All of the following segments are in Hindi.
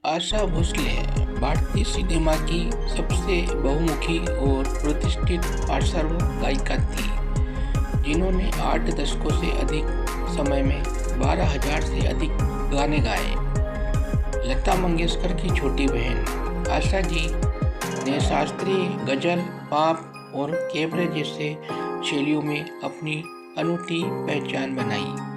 आशा भोसले भारतीय सिनेमा की सबसे बहुमुखी और प्रतिष्ठित पार्श्व गायिका थी, जिन्होंने 8 दशकों से अधिक समय में 12,000 से अधिक गाने गाए। लता मंगेशकर की छोटी बहन आशा जी ने शास्त्रीय, गजल, पॉप और कैबरे जैसे शैलियों में अपनी अनूठी पहचान बनाई।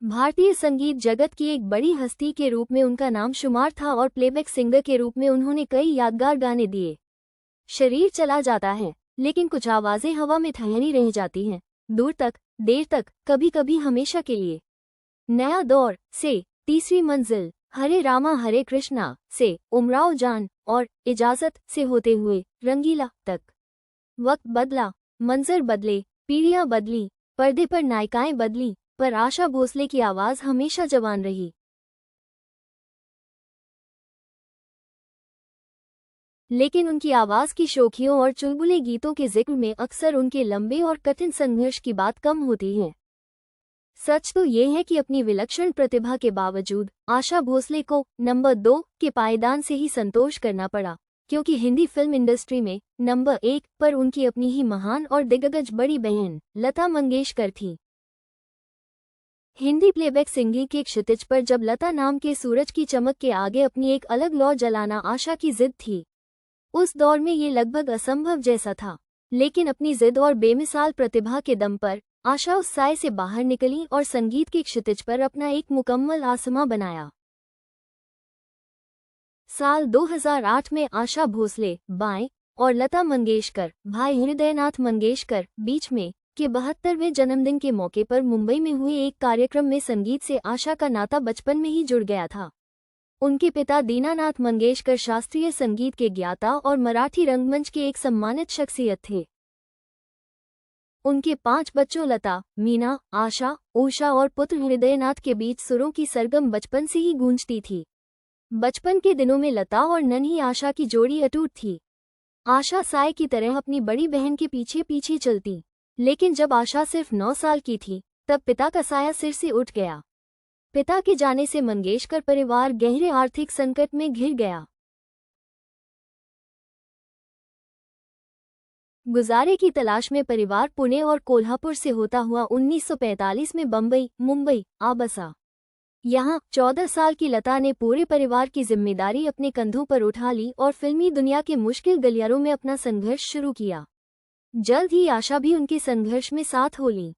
भारतीय संगीत जगत की एक बड़ी हस्ती के रूप में उनका नाम शुमार था और प्लेबैक सिंगर के रूप में उन्होंने कई यादगार गाने दिए। शरीर चला जाता है, लेकिन कुछ आवाजें हवा में ठहरी रह जाती हैं, दूर तक, देर तक, कभी कभी हमेशा के लिए। नया दौर से तीसरी मंजिल, हरे रामा हरे कृष्णा से उमराव जान और इजाजत से होते हुए रंगीला तक। वक्त बदला, मंजर बदले, पीढ़ियां बदली, पर्दे पर नायिकाएं बदली, पर आशा भोसले की आवाज हमेशा जवान रही। लेकिन उनकी आवाज की शोखियों और चुलबुले गीतों के जिक्र में अक्सर उनके लंबे और कठिन संघर्ष की बात कम होती है। सच तो ये है कि अपनी विलक्षण प्रतिभा के बावजूद आशा भोसले को नंबर 2 के पायदान से ही संतोष करना पड़ा, क्योंकि हिंदी फिल्म इंडस्ट्री में नंबर 1 पर उनकी अपनी ही महान और दिग्गज बड़ी बहन लता मंगेशकर थी। हिंदी प्लेबैक सिंगिंग के क्षितिज पर जब लता नाम के सूरज की चमक के आगे अपनी एक अलग लौ जलाना आशा की जिद थी। उस दौर में ये लगभग असंभव जैसा था, लेकिन अपनी जिद और बेमिसाल प्रतिभा के दम पर आशा उस साए से बाहर निकली और संगीत के क्षितिज पर अपना एक मुकम्मल आसमां बनाया। साल 2008 में आशा भोसले बाएं और लता मंगेशकर भाई हृदयनाथ मंगेशकर बीच में के 72वें जन्मदिन के मौके पर मुंबई में हुए एक कार्यक्रम में संगीत से आशा का नाता बचपन में ही जुड़ गया था। उनके पिता दीनानाथ मंगेशकर शास्त्रीय संगीत के ज्ञाता और मराठी रंगमंच के एक सम्मानित शख्सियत थे। उनके 5 बच्चों लता, मीना, आशा, उषा और पुत्र हृदयनाथ के बीच सुरों की सरगम बचपन से ही गूंजती थी। बचपन के दिनों में लता और नन्ही आशा की जोड़ी अटूट थी। आशा साए की तरह अपनी बड़ी बहन के पीछे पीछे चलती, लेकिन जब आशा सिर्फ 9 साल की थी, तब पिता का साया सिर से उठ गया। पिता के जाने से मंगेशकर परिवार गहरे आर्थिक संकट में घिर गया। गुजारे की तलाश में परिवार पुणे और कोल्हापुर से होता हुआ 1945 में बम्बई, मुंबई आ बसा। यहाँ 14 साल की लता ने पूरे परिवार की जिम्मेदारी अपने कंधों पर उठा ली और फिल्मी दुनिया के मुश्किल गलियारों में अपना संघर्ष शुरू किया। जल्द ही आशा भी उनके संघर्ष में साथ हो ली।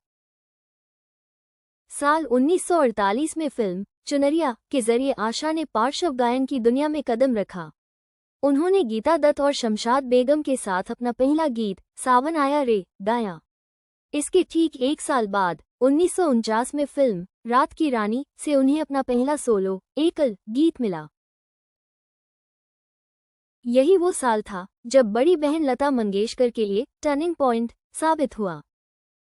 साल 1948 में फिल्म चुनरिया के जरिए आशा ने पार्श्व गायन की दुनिया में कदम रखा। उन्होंने गीता दत्त और शमशाद बेगम के साथ अपना पहला गीत सावन आया रे गाया। इसके ठीक 1 साल बाद 1949 में फिल्म रात की रानी से उन्हें अपना पहला सोलो एकल गीत मिला। यही वो साल था जब बड़ी बहन लता मंगेशकर के लिए टर्निंग पॉइंट साबित हुआ।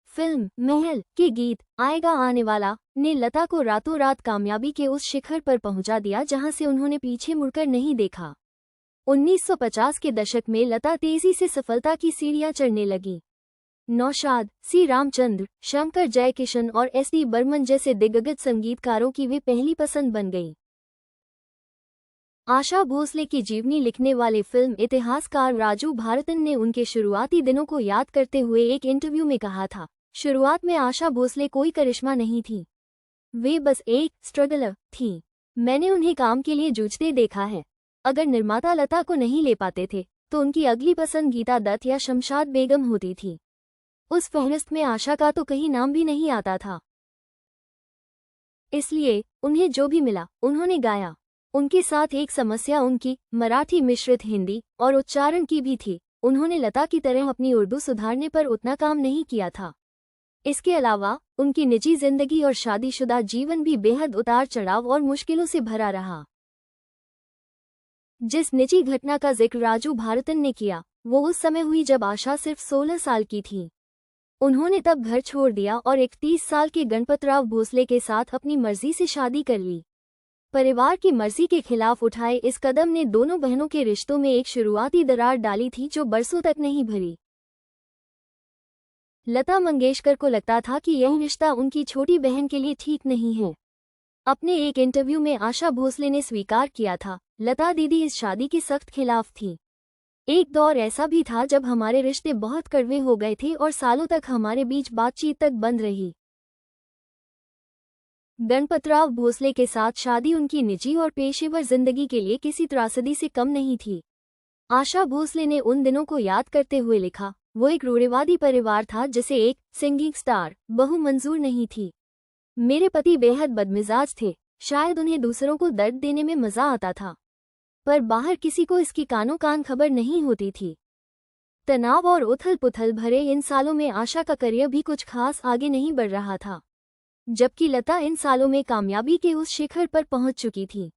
फिल्म महल के गीत आएगा आने वाला ने लता को रातों रात कामयाबी के उस शिखर पर पहुंचा दिया जहां से उन्होंने पीछे मुड़कर नहीं देखा। 1950 के दशक में लता तेजी से सफलता की सीढ़ियां चढ़ने लगी। नौशाद, सी रामचंद्र, शंकर जयकिशन और एस.डी. बर्मन जैसे दिग्गज संगीतकारों की वे पहली पसंद बन गई। आशा भोसले की जीवनी लिखने वाले फिल्म इतिहासकार राजू भारतन ने उनके शुरुआती दिनों को याद करते हुए एक इंटरव्यू में कहा था, शुरुआत में आशा भोसले कोई करिश्मा नहीं थी, वे बस एक स्ट्रगलर थी। मैंने उन्हें काम के लिए जूझते देखा है। अगर निर्माता लता को नहीं ले पाते थे तो उनकी अगली पसंद गीता दत्त या शमशाद बेगम होती थी। उस फहरिस्त में आशा का तो कहीं नाम भी नहीं आता था। इसलिए उन्हें जो भी मिला उन्होंने गाया। उनके साथ एक समस्या उनकी मराठी मिश्रित हिंदी और उच्चारण की भी थी। उन्होंने लता की तरह अपनी उर्दू सुधारने पर उतना काम नहीं किया था। इसके अलावा उनकी निजी जिंदगी और शादीशुदा जीवन भी बेहद उतार चढ़ाव और मुश्किलों से भरा रहा। जिस निजी घटना का जिक्र राजू भारतन ने किया वो उस समय हुई जब आशा सिर्फ 16 साल की थी। उन्होंने तब घर छोड़ दिया और 31 साल के गणपतराव भोसले के साथ अपनी मर्जी से शादी कर ली। परिवार की मर्जी के खिलाफ उठाए इस कदम ने दोनों बहनों के रिश्तों में एक शुरुआती दरार डाली थी जो बरसों तक नहीं भरी। लता मंगेशकर को लगता था कि यह रिश्ता उनकी छोटी बहन के लिए ठीक नहीं है। अपने एक इंटरव्यू में आशा भोसले ने स्वीकार किया था, लता दीदी इस शादी की सख्त खिलाफ थी। एक दौर ऐसा भी था जब हमारे रिश्ते बहुत कड़वे हो गए थे और सालों तक हमारे बीच बातचीत तक बंद रही। गणपतराव भोसले के साथ शादी उनकी निजी और पेशेवर जिंदगी के लिए किसी त्रासदी से कम नहीं थी। आशा भोसले ने उन दिनों को याद करते हुए लिखा, वो एक रूढ़िवादी परिवार था जिसे एक सिंगिंग स्टार बहू मंजूर नहीं थी। मेरे पति बेहद बदमिजाज थे, शायद उन्हें दूसरों को दर्द देने में मजा आता था, पर बाहर किसी को इसकी कानों कान खबर नहीं होती थी। तनाव और उथल पुथल भरे इन सालों में आशा का करियर भी कुछ खास आगे नहीं बढ़ रहा था, जबकि लता इन सालों में कामयाबी के उस शिखर पर पहुंच चुकी थी।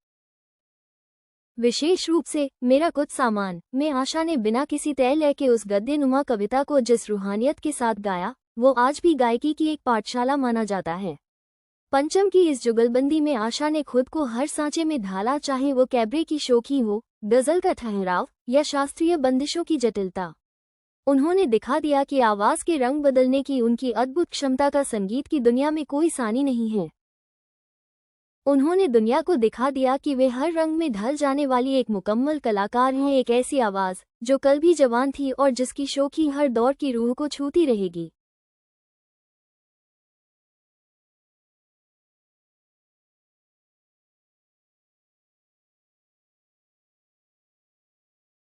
विशेष रूप से मेरा कुछ सामान में आशा ने बिना किसी तय लय के उस गद्यनुमा कविता को जिस रूहानियत के साथ गाया वो आज भी गायकी की एक पाठशाला माना जाता है। पंचम की इस जुगलबंदी में आशा ने खुद को हर सांचे में ढाला, चाहे वो कैबरे की शौकी हो, गजल का ठहराव या शास्त्रीय बंदिशों की जटिलता। उन्होंने दिखा दिया कि आवाज के रंग बदलने की उनकी अद्भुत क्षमता का संगीत की दुनिया में कोई सानी नहीं है। उन्होंने दुनिया को दिखा दिया कि वे हर रंग में ढल जाने वाली एक मुकम्मल कलाकार हैं, एक ऐसी आवाज जो कल भी जवान थी और जिसकी शौकी हर दौर की रूह को छूती रहेगी।